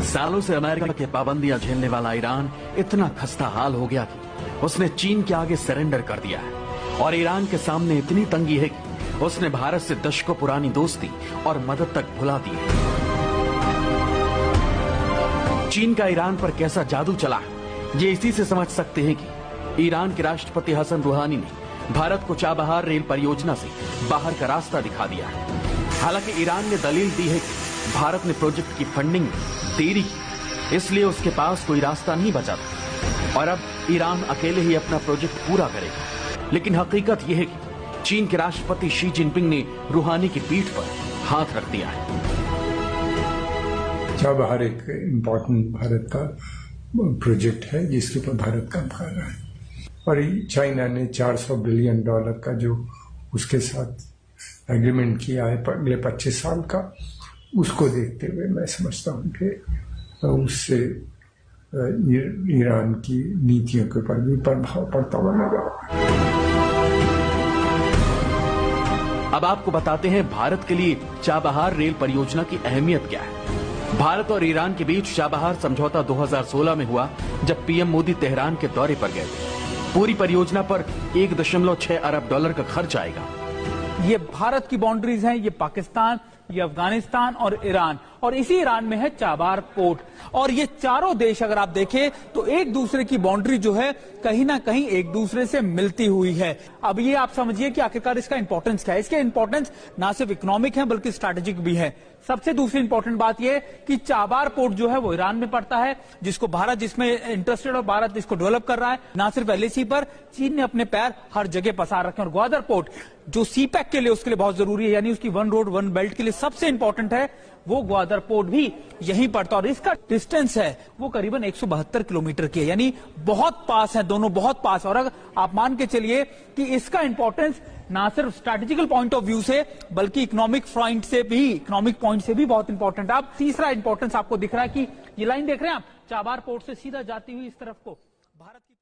सालों से अमेरिका के पाबंदियां झेलने वाला ईरान इतना खस्ता हाल हो गया कि उसने चीन के आगे सरेंडर कर दिया है और ईरान के सामने इतनी तंगी है कि उसने भारत से दशकों पुरानी दोस्ती और मदद तक भुला दी है। चीन का ईरान पर कैसा जादू चला है ये इसी से समझ सकते हैं कि ईरान के राष्ट्रपति हसन रूहानी ने भारत को चाबहार रेल परियोजना से बाहर का रास्ता दिखा दिया है। हालांकि ईरान ने दलील दी है कि भारत ने प्रोजेक्ट की फंडिंग में देरी की, इसलिए उसके पास कोई रास्ता नहीं बचा था और अब ईरान अकेले ही अपना प्रोजेक्ट पूरा करेगा। लेकिन हकीकत यह है कि चीन के राष्ट्रपति शी जिनपिंग ने रूहानी की पीठ पर हाथ रख दिया है। चाबहार एक इम्पोर्टेंट भारत का प्रोजेक्ट है जिसके ऊपर भारत काम कर रहा है और चाइना ने $400 बिलियन का जो उसके साथ एग्रीमेंट किया है अगले 25 साल का, उसको देखते हुए मैं समझता हूँ कि उससे ईरान की नीतियों के ऊपर भी प्रभाव पड़ता हुआ नजर आ रहा है। अब आपको बताते हैं भारत के लिए चाबहार रेल परियोजना की अहमियत क्या है। भारत और ईरान के बीच चाबहार समझौता 2016 में हुआ जब पीएम मोदी तेहरान के दौरे पर गए थे। पूरी परियोजना पर $1.6 अरब का खर्च आएगा। ये भारत की बाउंड्रीज हैं, ये पाकिस्तान, ये अफगानिस्तान और ईरान, और इसी ईरान में है चाबहार पोर्ट। और ये चारों देश अगर आप देखें तो एक दूसरे की बाउंड्री जो है कहीं ना कहीं एक दूसरे से मिलती हुई है। अब ये आप समझिए कि आखिरकार इसका इंपॉर्टेंस क्या है। इसके इंपॉर्टेंस ना सिर्फ इकोनॉमिक है बल्कि स्ट्रैटेजिक भी है। सबसे दूसरी इंपॉर्टेंट बात यह कि चाबहार पोर्ट जो है वो ईरान में पड़ता है, जिसको भारत जिसमें इंटरेस्टेड और भारत इसको डेवलप कर रहा है। ना सिर्फ एलएसी पर चीन ने अपने पैर हर जगह पसार रखे हैं। और ग्वादर पोर्ट जो सीपैक के लिए उसके लिए बहुत जरूरी है, यानी उसकी वन रोड वन बेल्ट के लिए सबसे इंपॉर्टेंट है, वो ग्वादर पोर्ट भी यहीं पड़ता है। और इसका डिस्टेंस है वो करीबन 172 किलोमीटर की है, यानी बहुत पास है, दोनों बहुत पास। और अगर आप मान के चलिए कि इसका इंपॉर्टेंस ना सिर्फ स्ट्रैटेजिकल पॉइंट ऑफ व्यू से बल्कि इकोनॉमिक पॉइंट से भी बहुत इंपॉर्टेंट है। अब तीसरा इंपॉर्टेंस आपको दिख रहा है कि ये लाइन देख रहे हैं आप, चाबहार पोर्ट से सीधा जाती हुई इस तरफ को